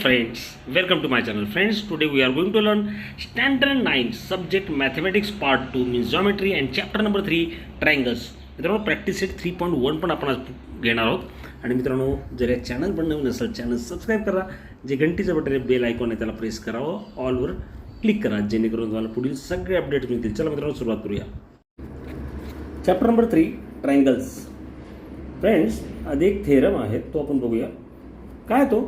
friends, welcome to my channel. Friends, today we are going to learn standard 9 subject mathematics part 2 means geometry and chapter number 3 triangles. मित्रांनो practice set 3.1 पण आपण आज घेणार आहोत. आणि मित्रांनो जर या चॅनल पण नवीन असेल चॅनल सबस्क्राईब करा, जे घंटीचं बटन आहे बेल आयकॉन आहे त्याला प्रेस करावं, ऑलवर क्लिक करा जेणेकरून तुम्हाला पुढील सगळे अपडेट्स मिळतील. चला मित्रांनो सुरुवात करूया. Chapter number 3 triangles. फ्रेंड्स आधी एक थेरम आहे तो आपण बघूया. काय तो?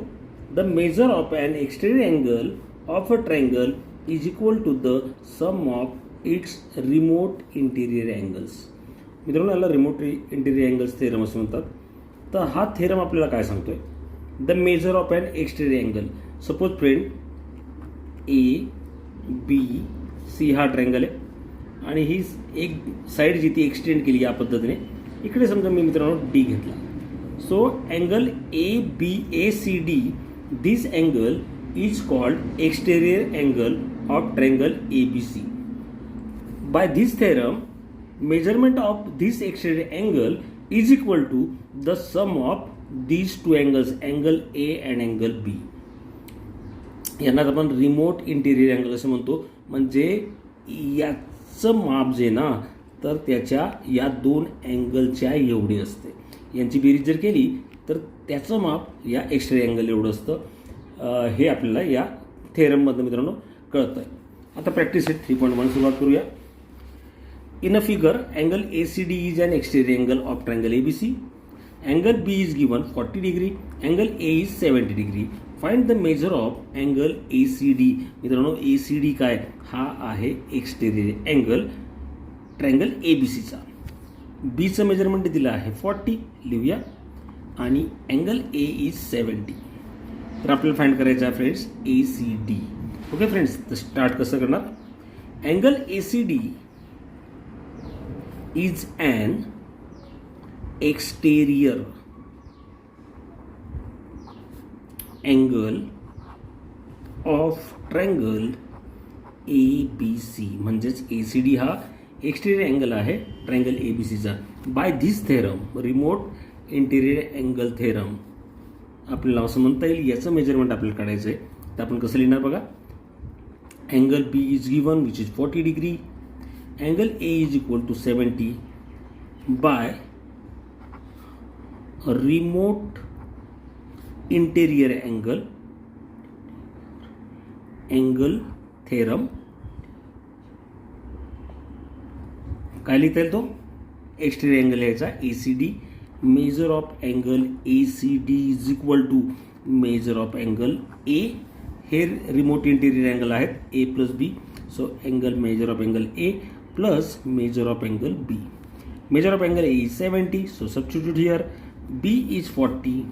The measure of an exterior angle of a triangle is equal to the sum of its remote interior angles. मित्रांनो याला रिमोट इंटिरियर अँगल्स थेरम असं म्हणतात. तर हा थेरम आपल्याला काय सांगतोय? The measure of an exterior angle. Suppose friend ABC हा ट्रायंगल आहे आणि ही एक साईड जी ती एक्सटेंड केली या पद्धतीने. इकडे समजा मी मित्रांनो D घेतला. So angle ABACD, this angle is called exterior angle of triangle ABC. By this theorem, measurement of this exterior angle is equal to the sum of these two angles, angle A and angle B. यांना आपण remote interior angle असं म्हणतो. म्हणजे याचं माप जे ना तर त्याच्या या दोन अँगलच्या एवढी असते. यांची बेरीज जर केली तर त्याचं माप या एक्सटेरियर अँगल एवढं असतं. हे आपल्याला या थेरममधनं मित्रांनो कळतं आहे. आता प्रॅक्टिस सेट 3.1 सुरुवात करूया. In a figure angle ACD is an exterior angle of triangle ABC. Angle B is given 40 degree. Angle A is 70 degree. Find the measure of angle ACD. मित्रांनो ACD काय? हा आहे एक्सटेरियर अँगल ट्रायंगल ABCचा. बीचं measurement दिलं आहे 40 लिहूया आणि अँगल A इज 70. तर आपल्याला फाइंड करायचं आहे फ्रेंड्स ACD. ओके फ्रेंड्स, तर स्टार्ट कसं करणार? Angle ACD is an exterior angle of triangle ABC. म्हणजेच ACD हा एक्सटेरियर अँगल आहे ट्रायंगल ABCचा. By this theorem, remote interior angle theorem आपल्याला असं म्हणता येईल. याचं मेजरमेंट आपल्याला काढायचं आहे. तर आपण कसं लिहिणार बघा. Angle B is given which is 40 degree. Angle A is equal to 70 by remote interior angle theorem. काय लिहिता येईल तो? एक्सटेरियर अँगल यायचा ACD. Measure of angle ACD is equal to measure of angle A. हे remote interior angle आहेत A plus B. So angle measure of angle A plus measure of angle B. Measure of angle A is 70. So substitute here. B is 40.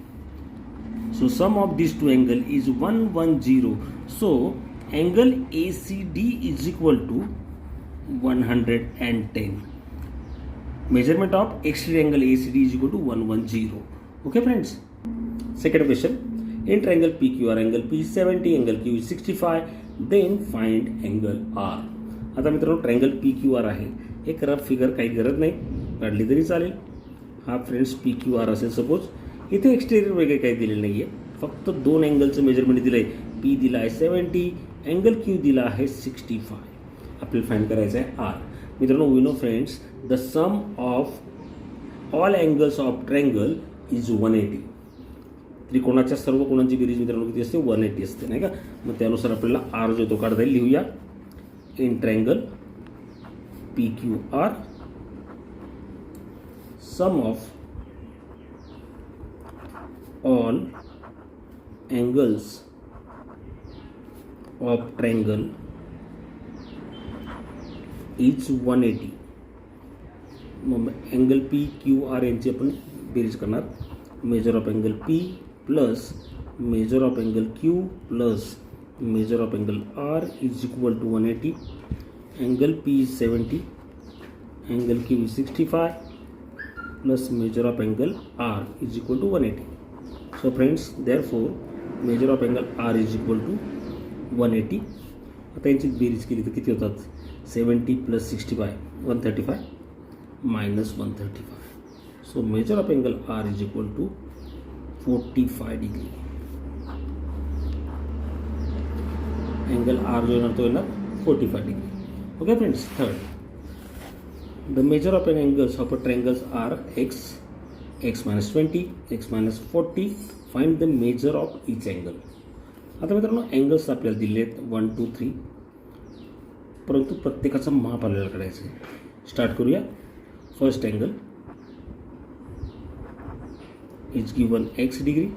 So sum of this two angle is 110. So angle ACD is equal to 110. Measurement of exterior angle ACD is equal to 110. Okay friends. Second question. In triangle PQR, angle P is 70, angle Q is 65. Then find angle R. आता मित्रांनो triangle PQR आहे. एक rough figure काही गरज नाही, काढली तरी चालेल. हा फ्रेंड्स PQR असेल सपोज. इथे एक्सटेरियर वगैरे काही दिलेलं नाही आहे. फक्त दोन अँगलचं मेजरमेंट दिलं आहे. P दिला आहे 70, अँगल Q दिला आहे 65. आपल्याला फाइंड करायचं आहे R. मित्रांनो we know friends the sum of all angles of triangle is 180. त्रिकोणाच्या सर्व कोणांची बेरीज मित्रांनो किती असते? 180 असते नाही का. मग त्यानुसार आपल्याला R जो तो काढता येईल. लिहूया. In triangle PQR sum of all angles of triangle is 180. मग अँगल PQR यांची आपण बेरीज करणार. Measure of angle P plus measure of angle Q plus measure of angle R is equal to 180. Angle P is 70, angle Q is 65 plus measure of angle R is equal to 180. So friends therefore measure of angle R is equal to 180. आता यांची बेरीज केली तर किती होतात? 70 plus 65 135 minus 135. So measure of angle R is equal to 45 degree. Angle R जो येणार तो येणार 45 degree. Okay friends. Third, the measure of an angles of a triangles are X, X minus 20, X minus 40. Find the measure of each angle. आता मित्रांनो angles आपल्याला दिले आहेत 1, 2, 3, परंतु प्रत्येकाचं माप आपल्याला काढायचं आहे. स्टार्ट करूया. First angle is given x degree.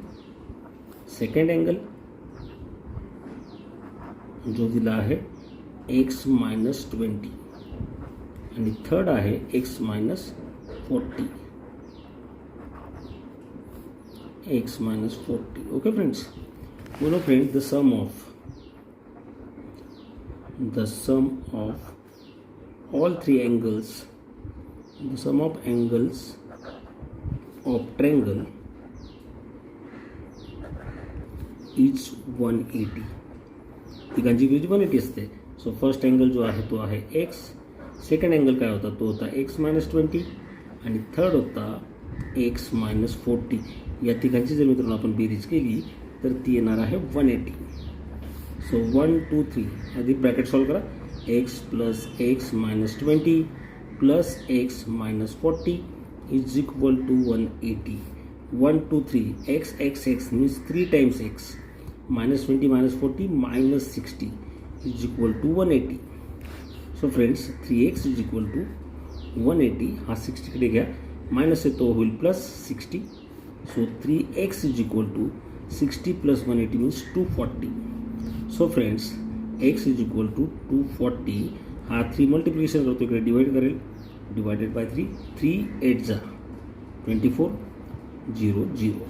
Second angle जो दिला आहे एक्स मायनस 20 आणि थर्ड आहे x minus 40. X minus 40. Okay friends. बोलो friends, the sum of all three angles, the sum of angles of triangle is 180. तिघांची बेरीज 180 असते. So first angle जो आहे तो आहे एक्स, सेकंड अँगल काय होता तो होता एक्स मायनस 20 आणि थर्ड होता एक्स मायनस 40. या तिघांची जर मित्रांनो आपण बेरीज केली तर ती येणार आहे 180. सो 1, 2, 3 आधी ब्रॅकेट सॉल्व करा. X plus X minus 20 plus X minus 40 is equal to 180. 1, 2, 3 X X X means 3 times X minus 20 minus 40 minus 60 is equal to 180. So friends 3x is equal to 180. हा 60कडे घ्या, minus आहे तो होईल plus 60. So 3x is equal to 60 plus 180 means 240. So friends x is equal to 240. हा 3 multiplication करतो, इकडे divide करेल, डिवायडेड बाय 3, 3 8 जा 24, 0 0.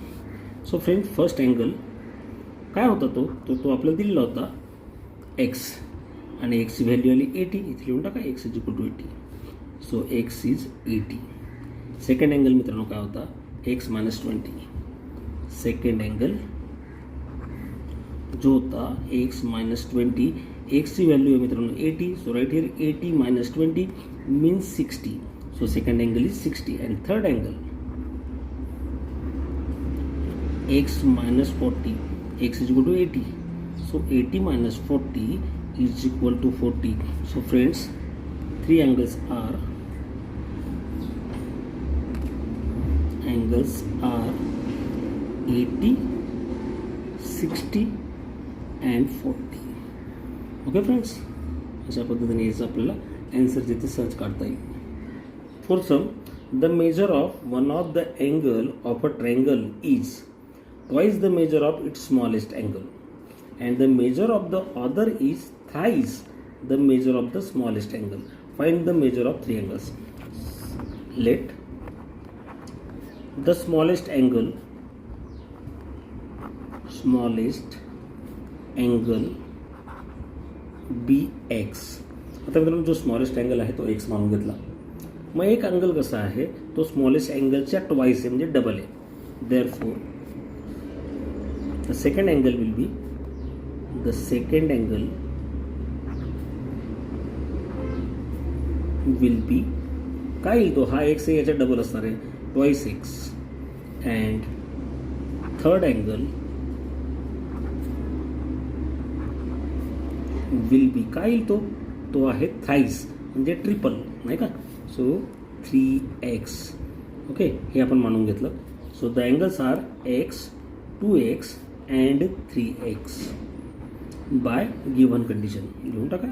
सो फ्रेंड्स फर्स्ट अँगल काय होता तो आपल्याला दिलेला होता x आणि x ची व्हॅल्यू आली 80. इथे लिहून टाका x is equal to 80. So x is 80. Second angle मित्रांनो काय होता x मायनस 20. सेकंड अँगल जो होता एक्स मायनस 20, एक्सची व्हॅल्यू आहे मित्रांनो 80. So right here 80 minus 20 means 60. So second angle is 60. And third angle X minus 40, X is equal to 80. So 80 minus 40 is equal to 40. So friends three angles are 80, 60 and 40. Okay friends, अशा पद्धतीने याचं आपल्याला answer तिथे search करता येईल. Four sum, the measure of one of the angle of a triangle is twice the measure of its smallest angle and the measure of the other is thrice the measure of the smallest angle. Find the measure of three angles. Let the smallest angle be x. आता मित्रांनो जो smallest angle आहे तो x मानून घेतला. मग एक angle कसा आहे तो स्मॉलेस्ट अँगलच्या ट्वाइस आहे म्हणजे डबल आहे. Therefore the second angle will be काय येईल तो हा एक्स आहे याच्या डबल असणार आहे twice x. And third angle will be काय येईल तो आहे थ्राइस म्हणजे ट्रिपल नाही का. So 3x. ओके, हे आपण मानून घेतलं. So the angles are x, 2x and 3x by given condition. लिहून टाका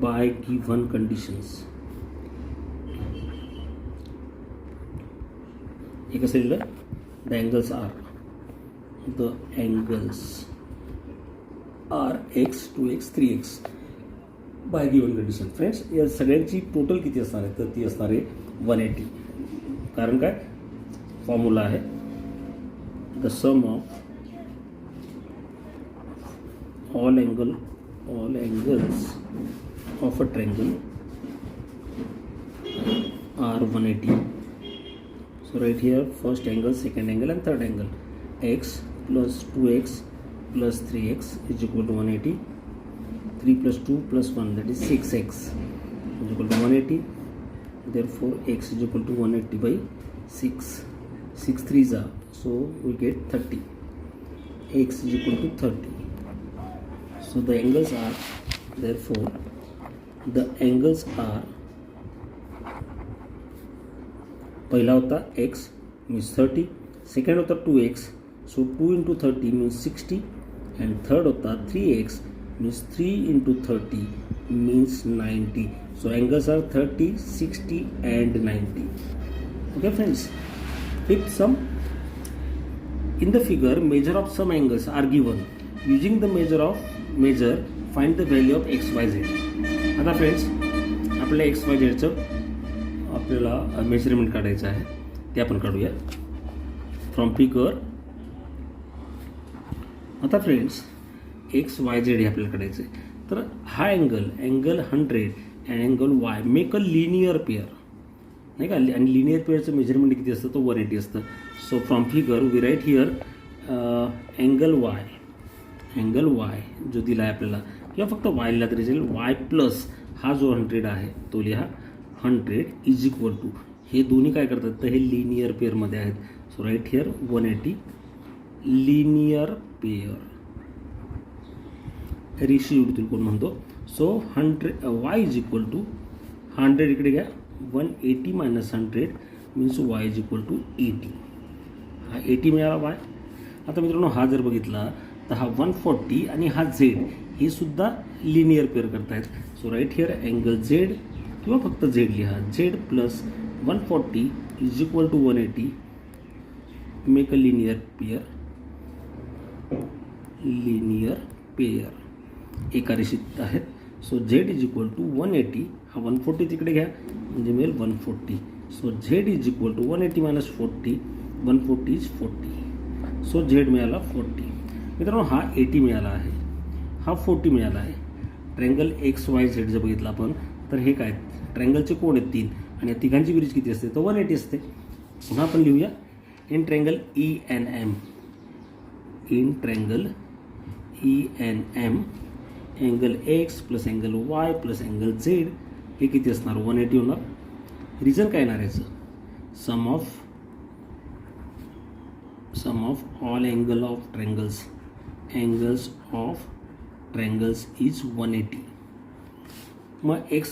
बाय गिव्हन कंडिशन्स. हे कसं लिहिलं, the angles are x, 2x, 3x by given condition. Friends या सगळ्यांची टोटल किती असणार आहे तर ती असणार आहे 180. कारण काय फॉर्म्युला आहे the sum of all angles of a triangle are 180. So right here first angle, second angle and third angle. X plus 2x plus 3x is equal to 180. 3 plus 2 plus 1 that is 6x is equal to 180. Therefore x is equal to 180 by 6. 6 3s are, so we get 30. X is equal to 30. So So the angles are, therefore the angles are, पहिला होता x means 30, second होता 2x, so 2 into 30 means 60, and third होता 3x means 3 into 30 means 90. So angles are 30, 60 and 90. Okay friends, fifth sum. In the figure, measure of some angles are given. Using the measure, find the value of x, y, z. आता friends आपल्या x Y झेडचं आपल्याला measurement काढायचं आहे, ते आपण काढूया from figure. आता friends x Y Z हे आपल्याला काढायचं आहे. तर हा angle 100 and angle Y make a linear pair, नाही का, आणि लिनियर पेअरचं मेजरमेंट किती असतं, तो 180 असतं. So from figure we write here angle Y जो दिला आहे आपल्याला, किंवा फक्त वाय लिहिला तरी चालेल, वाय प्लस हा जो 100 आहे तो लिहा 100 इज इक्वल टू, हे दोन्ही काय करतात तर हे लिनियर पेअरमध्ये आहेत. So right here 180 linear pair, ratio तुला कोण म्हणतो. So 100 Y is equal to 100 इकडे घ्या, 180 minus 100 means Y is equal to 80. हा 80 मिळाला वाय. आता मित्रांनो हा जर बघितला तर हा 140 आणि हा झेड हे सुद्धा लिनियर पेअर करतायत. So right here angle Z, किंवा फक्त झेड लिहा, Z plus 140 is equal to 180 make a linear pair एका रेषेत आहेत. So Z is equal to 180, हा 140 तिकडे घ्या म्हणजे मिळेल 140. So Z is equal to 180 minus 40, 140 is 40. So Z मिळाला 40. मित्रांनो हा 80 मिळाला आहे, हा 40 मिळाला आहे. ट्रँगल एक्स वाय झेड जर बघितलं आपण तर हे काय, ट्रँगलचे कोण आहेत 3, आणि या तिघांची बेरीज किती असते तर 180 असते. पुन्हा आपण लिहूया in triangle ENM, in triangle ENM angle X plus angle Y plus angle Z हे किती असणार 180 होणार. रिझन काय येणार याचं, sum of all angle of triangles is 180. मग एक्स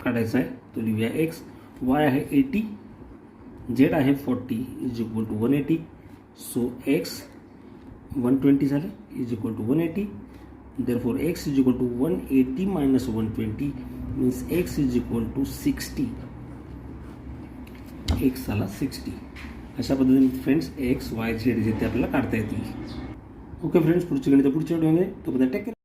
काढायचा आहे तो लिहूया एक्स, वाय आहे 80, झेड आहे 40 is equal to 180. So X 120 झालं is equal to 180. Therefore X is equal to 180 minus 120 means X is equal to 60. X आला 60. अशा पद्धतीने फ्रेंड्स एक्स वाय झेड जे ते आपल्याला काढता येतील. ओके फ्रेंड्स, पुढची गणित पुढच्या व्हिडिओमध्ये, तोपर्यंत टेक केअर.